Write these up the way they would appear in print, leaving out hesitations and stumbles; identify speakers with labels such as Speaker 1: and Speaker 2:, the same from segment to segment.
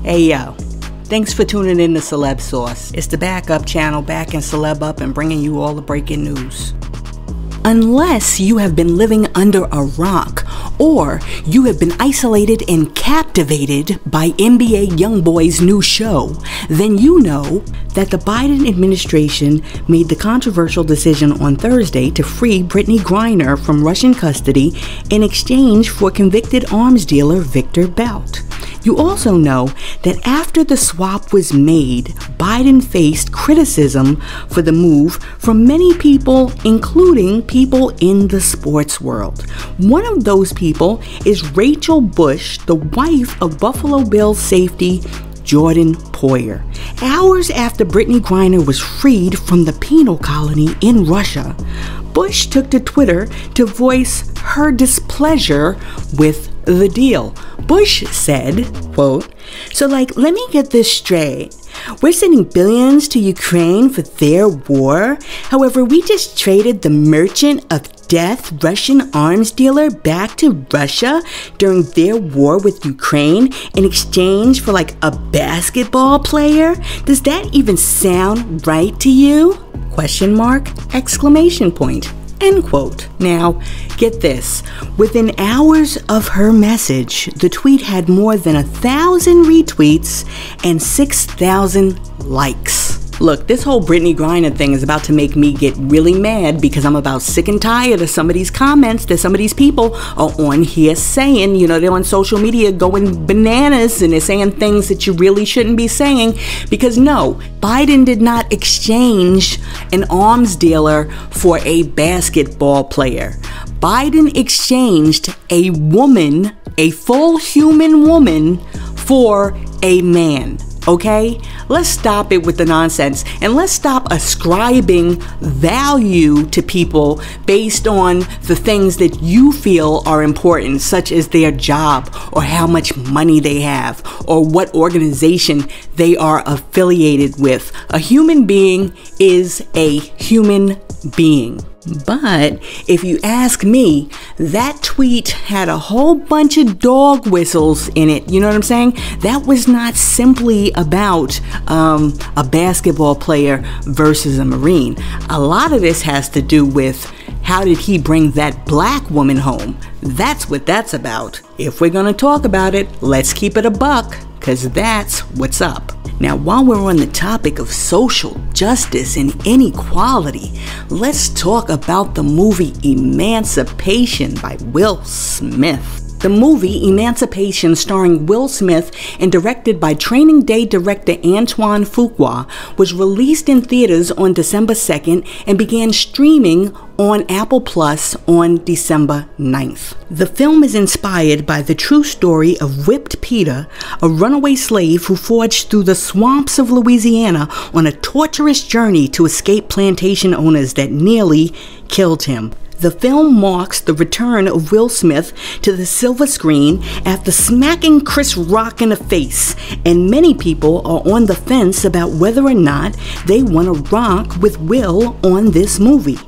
Speaker 1: Hey yo, thanks for tuning in to Celeb Sauce. It's the backup channel backing Celeb up and bringing you all the breaking news. Unless you have been living under a rock or you have been isolated and captivated by NBA YoungBoy's new show, then you know that the Biden administration made the controversial decision on Thursday to free Brittney Griner from Russian custody in exchange for convicted arms dealer Victor Bout. You also know that after the swap was made, Biden faced criticism for the move from many people, including people in the sports world. One of those people is Rachel Bush, the wife of Buffalo Bills safety Jordan Poyer. Hours after Brittney Griner was freed from the penal colony in Russia, Bush took to Twitter to voice her displeasure with the deal. Bush said, quote, "So let me get this straight. We're sending billions to Ukraine for their war. However, we just traded the merchant of death Russian arms dealer back to Russia during their war with Ukraine in exchange for a basketball player? Does that even sound right to you? Question mark, exclamation point." End quote. Now, get this. Within hours of her message, the tweet had more than 1,000 retweets and 6,000 likes. Look, this whole Brittney Griner thing is about to make me get really mad because I'm about sick and tired of some of these comments that some of these people are on here saying. You know, they're on social media going bananas and they're saying things that you really shouldn't be saying because no, Biden did not exchange an arms dealer for a basketball player. Biden exchanged a woman, a full human woman, for a man. Okay? Let's stop it with the nonsense and let's stop ascribing value to people based on the things that you feel are important, such as their job or how much money they have or what organization they are affiliated with. A human being is a human being. But if you ask me, that tweet had a whole bunch of dog whistles in it. You know what I'm saying? That was not simply about a basketball player versus a Marine. A lot of this has to do with how did he bring that black woman home? That's what that's about. If we're going to talk about it, let's keep it a buck, because that's what's up. Now, while we're on the topic of social justice and inequality, let's talk about the movie Emancipation by Will Smith. The movie Emancipation, starring Will Smith and directed by Training Day director Antoine Fuqua, was released in theaters on December 2nd and began streaming on Apple Plus on December 9th. The film is inspired by the true story of Whipped Peter, a runaway slave who forged through the swamps of Louisiana on a torturous journey to escape plantation owners that nearly killed him. The film marks the return of Will Smith to the silver screen after smacking Chris Rock in the face, and many people are on the fence about whether or not they want to rock with Will on this movie.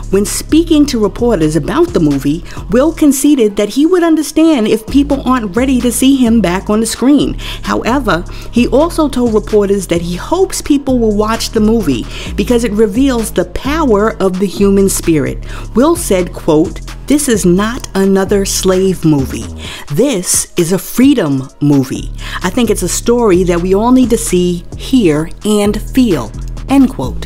Speaker 1: When speaking to reporters about the movie, Will conceded that he would understand if people aren't ready to see him back on the screen. However, he also told reporters that he hopes people will watch the movie because it reveals the power of the human spirit. Will said, quote, "This is not another slave movie. This is a freedom movie. I think it's a story that we all need to see, hear, and feel." End quote.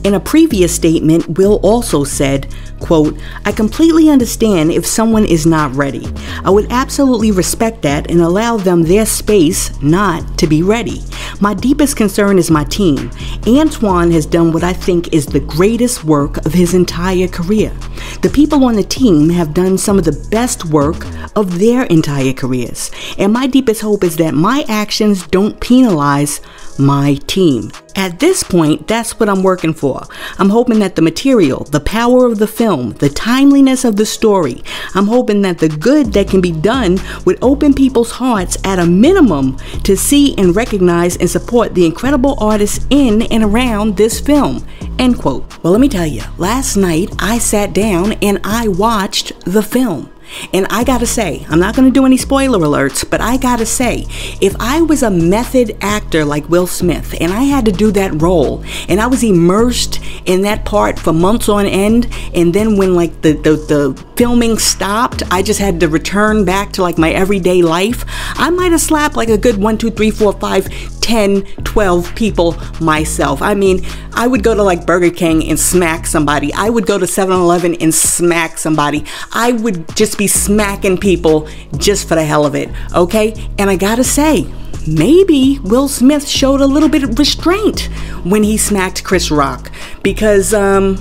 Speaker 1: In a previous statement, Will also said, quote, "I completely understand if someone is not ready. I would absolutely respect that and allow them their space not to be ready. My deepest concern is my team. Antoine has done what I think is the greatest work of his entire career. The people on the team have done some of the best work of their entire careers. And my deepest hope is that my actions don't penalize my team. At this point, that's what I'm working for. I'm hoping that the material, the power of the film, the timeliness of the story, I'm hoping that the good that can be done would open people's hearts at a minimum to see and recognize and support the incredible artists in and around this film." End quote. Well, let me tell you, last night I sat down and I watched the film. And I gotta say, I'm not gonna do any spoiler alerts, but I gotta say, if I was a method actor like Will Smith and I had to do that role and I was immersed in that part for months on end, and then when like the filming stopped, I just had to return back to like my everyday life, I might have slapped like a good 1, 2, 3, 4, 5, 10, 12 people myself. I mean, I would go to like Burger King and smack somebody. I would go to 7-Eleven and smack somebody. I would just be smacking people just for the hell of it, okay? And I gotta say, maybe Will Smith showed a little bit of restraint when he smacked Chris Rock, because I'd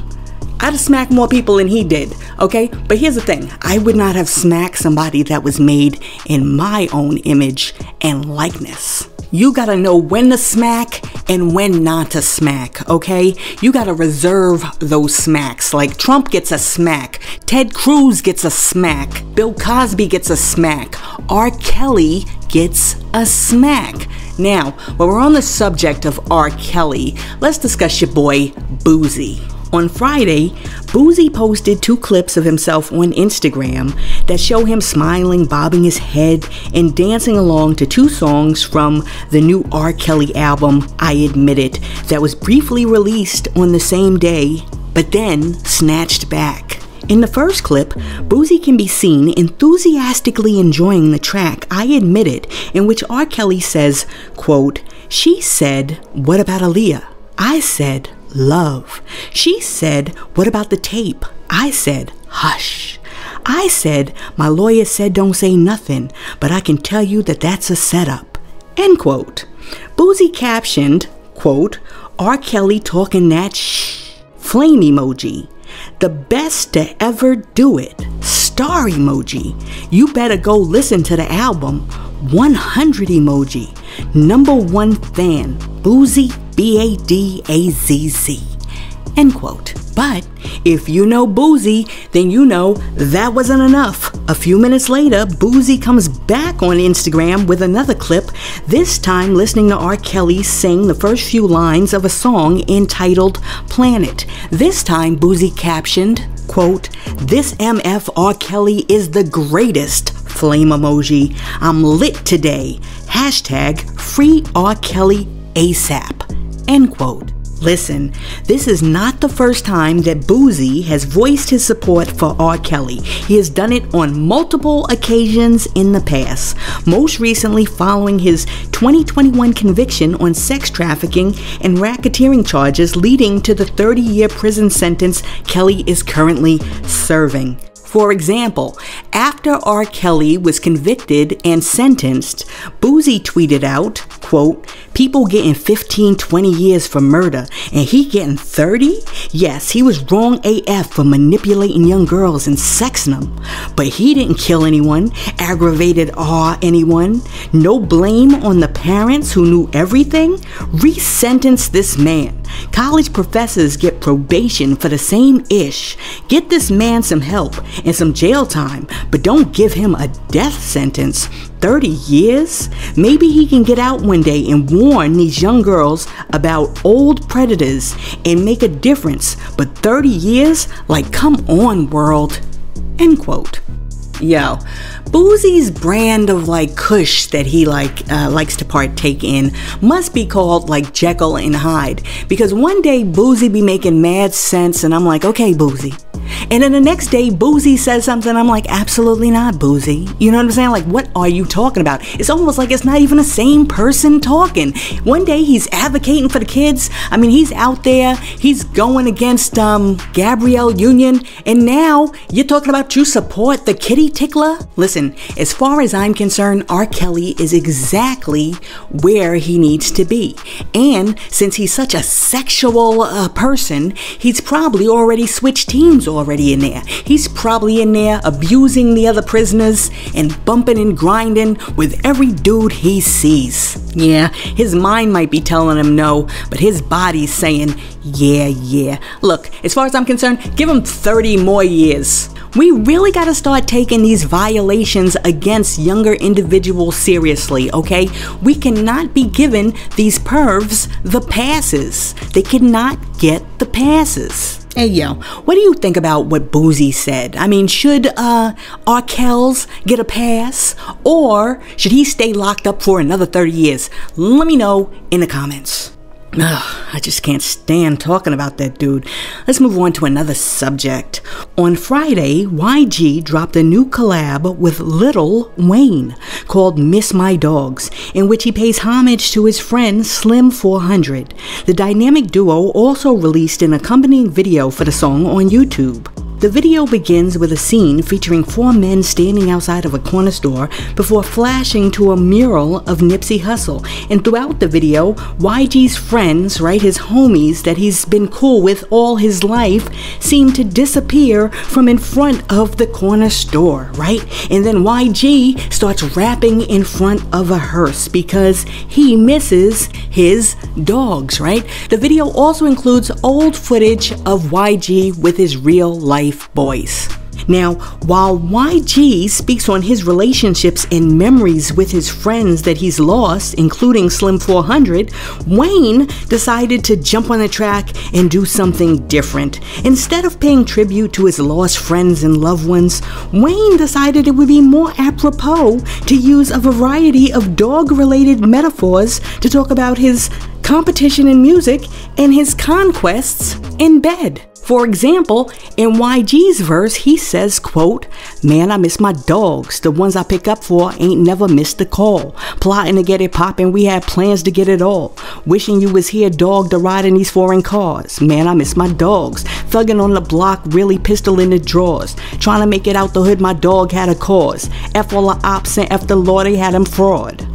Speaker 1: have smacked more people than he did, okay? But here's the thing, I would not have smacked somebody that was made in my own image and likeness. You gotta know when to smack and when not to smack, okay? You gotta reserve those smacks. Like Trump gets a smack, Ted Cruz gets a smack, Bill Cosby gets a smack, R.Kelly gets a smack. Now, while we're on the subject of R. Kelly, let's discuss your boy Boosie. On Friday, Boosie posted 2 clips of himself on Instagram that show him smiling, bobbing his head, and dancing along to 2 songs from the new R. Kelly album, I Admit It, that was briefly released on the same day, but then snatched back. In the first clip, Boosie can be seen enthusiastically enjoying the track, I Admit It, in which R. Kelly says, quote, "She said, what about Aaliyah? I said, love. She said, what about the tape? I said, hush. I said, my lawyer said don't say nothing, but I can tell you that that's a setup." End quote. Boosie captioned, quote, "R. Kelly talking that flame emoji. The best to ever do it. Star emoji. You better go listen to the album. 100 emoji. #1 fan. Boosie Badazz." End quote. But if you know Boosie, then you know that wasn't enough. A few minutes later, Boosie comes back on Instagram with another clip, this time listening to R. Kelly sing the first few lines of a song entitled Planet. This time, Boosie captioned, quote, "This MF R. Kelly is the greatest." Flame emoji. "I'm lit today. Hashtag free R. Kelly ASAP. End quote. Listen, this is not the first time that Boosie has voiced his support for R. Kelly. He has done it on multiple occasions in the past, most recently following his 2021 conviction on sex trafficking and racketeering charges leading to the 30-year prison sentence Kelly is currently serving. For example, after R. Kelly was convicted and sentenced, Boosie tweeted out, quote, "People getting 15, 20 years for murder, and he getting 30? Yes, he was wrong AF for manipulating young girls and sexing them. But he didn't kill anyone, aggravated anyone. No blame on the parents who knew everything. Re-sentence this man. College professors get probation for the same ish. Get this man some help and some jail time, but don't give him a death sentence. 30 years? Maybe he can get out one day and warn these young girls about old predators and make a difference. But 30 years? Like, come on, world." End quote. Yo, Boosie's brand of like kush that he likes to partake in must be called like Jekyll and Hyde, because one day Boosie be making mad sense and I'm like, okay, Boosie. And then the next day Boosie says something, I'm like, absolutely not, Boosie. You know what I'm saying? Like, what are you talking about? It's almost like it's not even the same person talking. One day he's advocating for the kids. I mean, he's out there, he's going against Gabrielle Union, and now you're talking about you support the kitty tickler? Listen, as far as I'm concerned, R. Kelly is exactly where he needs to be. And since he's such a sexual person, he's probably already switched teams already in there. He's probably in there abusing the other prisoners and bumping and grinding with every dude he sees. Yeah, his mind might be telling him no, but his body's saying, yeah. Look, as far as I'm concerned, give him 30 more years. We really got to start taking these violations against younger individuals seriously, okay? We cannot be giving these pervs the passes. They cannot get the passes. Hey yo, what do you think about what Boosie said? I mean, should R.Kelly's get a pass, or should he stay locked up for another 30 years? Let me know in the comments. Ugh, I just can't stand talking about that dude. Let's move on to another subject. On Friday, YG dropped a new collab with Lil Wayne called Miss My Dogs, in which he pays homage to his friend Slim 400. The dynamic duo also released an accompanying video for the song on YouTube. The video begins with a scene featuring 4 men standing outside of a corner store before flashing to a mural of Nipsey Hussle. And throughout the video, YG's friends, right, his homies that he's been cool with all his life, seem to disappear from in front of the corner store, right? And then YG starts rapping in front of a hearse because he misses his dogs, right? The video also includes old footage of YG with his real life boys. Now, while YG speaks on his relationships and memories with his friends that he's lost, including Slim 400, Wayne decided to jump on the track and do something different. Instead of paying tribute to his lost friends and loved ones, Wayne decided it would be more apropos to use a variety of dog-related metaphors to talk about his competition in music and his conquests in bed. For example, in YG's verse, he says, quote, "Man, I miss my dogs. The ones I pick up for ain't never missed a call. Plotting to get it poppin', we had plans to get it all. Wishing you was here, dog, to ride in these foreign cars. Man, I miss my dogs. Thuggin' on the block, really pistol in the drawers. Trying to make it out the hood, my dog had a cause. F all the ops and F the law, they had him fraud.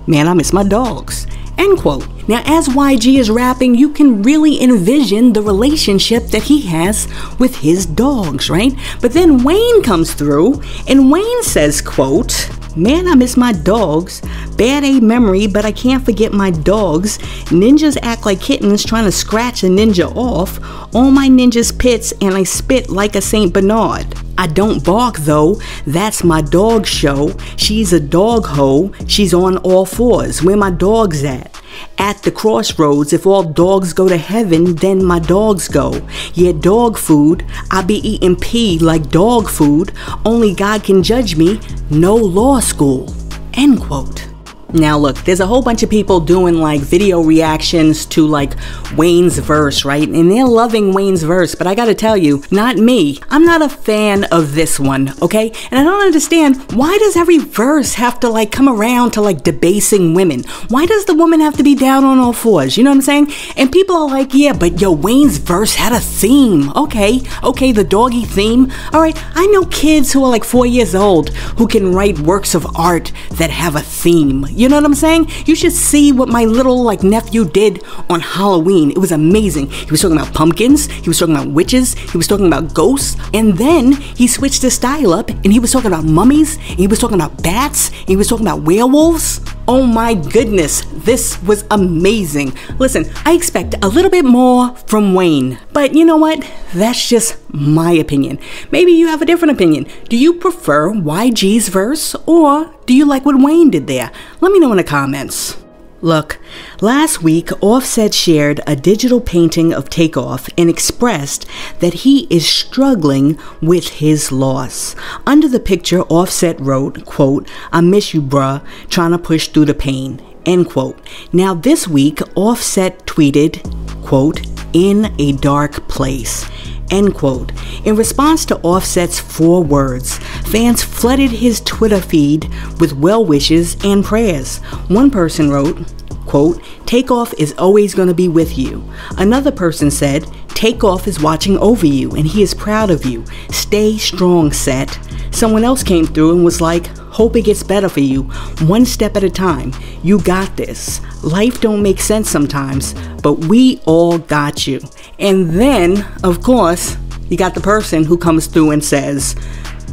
Speaker 1: Man, I miss my dogs." End quote. Now, as YG is rapping, you can really envision the relationship that he has with his dogs, right? But then Wayne comes through, and Wayne says, quote, "Man, I miss my dogs. Bad A memory, but I can't forget my dogs. Ninjas act like kittens trying to scratch a ninja off. All my ninjas pits, and I spit like a Saint Bernard. I don't bark though, that's my dog show. She's a dog hoe, she's on all fours. Where my dogs at? At the crossroads, if all dogs go to heaven, then my dogs go. Yeah, dog food, I be eating pee like dog food. Only God can judge me, no law school." End quote. Now look, there's a whole bunch of people doing like video reactions to like Wayne's verse, right? And they're loving Wayne's verse, but I gotta tell you, not me. I'm not a fan of this one, okay? And I don't understand, why does every verse have to like come around to like debasing women? Why does the woman have to be down on all fours? You know what I'm saying? And people are like, yeah, but yo, Wayne's verse had a theme. Okay, the doggy theme. All right, I know kids who are like 4 years old who can write works of art that have a theme. You know what I'm saying? You should see what my little like nephew did on Halloween. It was amazing. He was talking about pumpkins, he was talking about witches, he was talking about ghosts, and then he switched his style up and he was talking about mummies, and he was talking about bats, and he was talking about werewolves. Oh my goodness, this was amazing. Listen, I expect a little bit more from Wayne, but you know what? That's just my opinion. Maybe you have a different opinion. Do you prefer YG's verse, or do you like what Wayne did there? Let me know in the comments. Look, last week Offset shared a digital painting of Takeoff and expressed that he is struggling with his loss. Under the picture, Offset wrote, quote, "I miss you, bruh, trying to push through the pain." End quote. Now this week, Offset tweeted, quote, "In a dark place." End quote. In response to Offset's 4 words, fans flooded his Twitter feed with well wishes and prayers. One person wrote, quote, "Takeoff is always going to be with you." Another person said, "Takeoff is watching over you and he is proud of you. Stay strong, Set." Someone else came through and was like, "Hope it gets better for you. One step at a time. You got this. Life don't make sense sometimes, but we all got you." And then, of course, you got the person who comes through and says,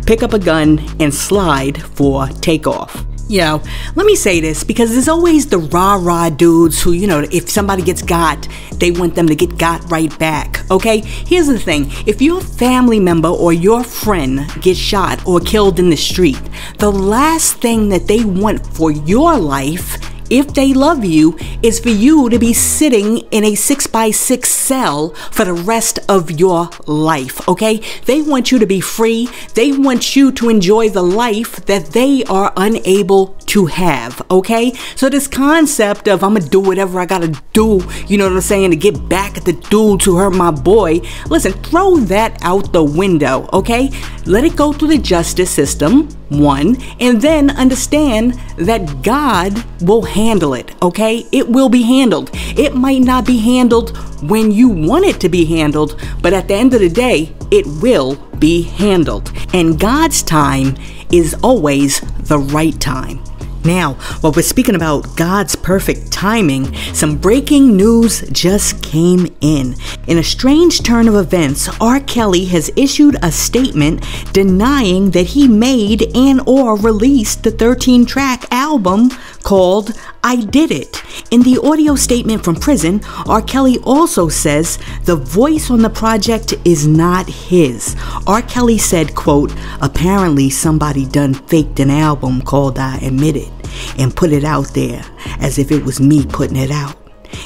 Speaker 1: "Pick up a gun and slide for Takeoff." Yo, let me say this, because there's always the rah-rah dudes who, you know, if somebody gets got, they want them to get got right back, okay? Here's the thing. If your family member or your friend gets shot or killed in the street, the last thing that they want for your life if they love you, is for you to be sitting in a 6x6 cell for the rest of your life, okay? They want you to be free. They want you to enjoy the life that they are unable to have, okay? So this concept of I'm gonna do whatever I gotta do, you know what I'm saying, to get back at the dude who hurt my boy, listen, throw that out the window, okay? Let it go through the justice system, one, and then understand that God will handle it, okay? It will be handled. It might not be handled when you want it to be handled, but at the end of the day, it will be handled. And God's time is always the right time. Now, while we're speaking about God's perfect timing, some breaking news just came in. In a strange turn of events, R.Kelly has issued a statement denying that he made and or released the 13-track album called I Did It. In the audio statement from prison, R.Kelly also says the voice on the project is not his. R.Kelly said, quote, apparently somebody done faked an album called I Admit It and put it out there as if it was me putting it out.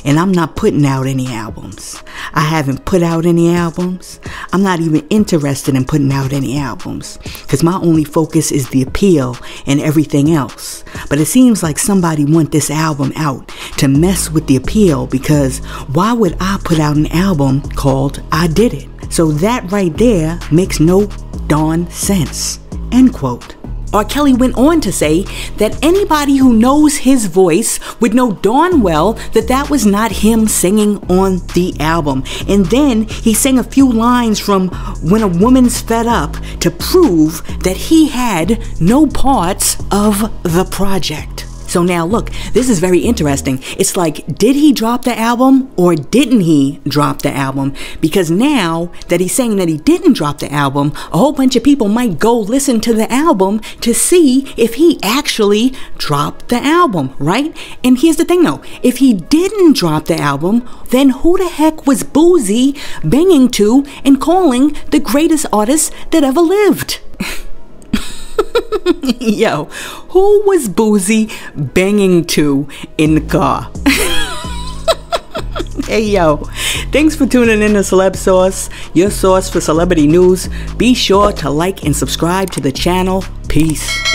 Speaker 1: And I'm not putting out any albums. I haven't put out any albums. I'm not even interested in putting out any albums because my only focus is the appeal and everything else. But it seems like somebody want this album out to mess with the appeal, because why would I put out an album called I Did It? So that right there makes no darn sense. End quote. R.Kelly went on to say that anybody who knows his voice would know darn well that that was not him singing on the album. And then he sang a few lines from When a Woman's Fed Up to prove that he had no parts of the project. So now look, this is very interesting. It's like, did he drop the album or didn't he drop the album? Because now that he's saying that he didn't drop the album, a whole bunch of people might go listen to the album to see if he actually dropped the album, right? And here's the thing though, if he didn't drop the album, then who the heck was Boosie banging to and calling the greatest artist that ever lived? Yo, who was Boosie banging to in the car? Hey yo, thanks for tuning in to Celeb Source, your source for celebrity news. Be sure to like and subscribe to the channel. Peace.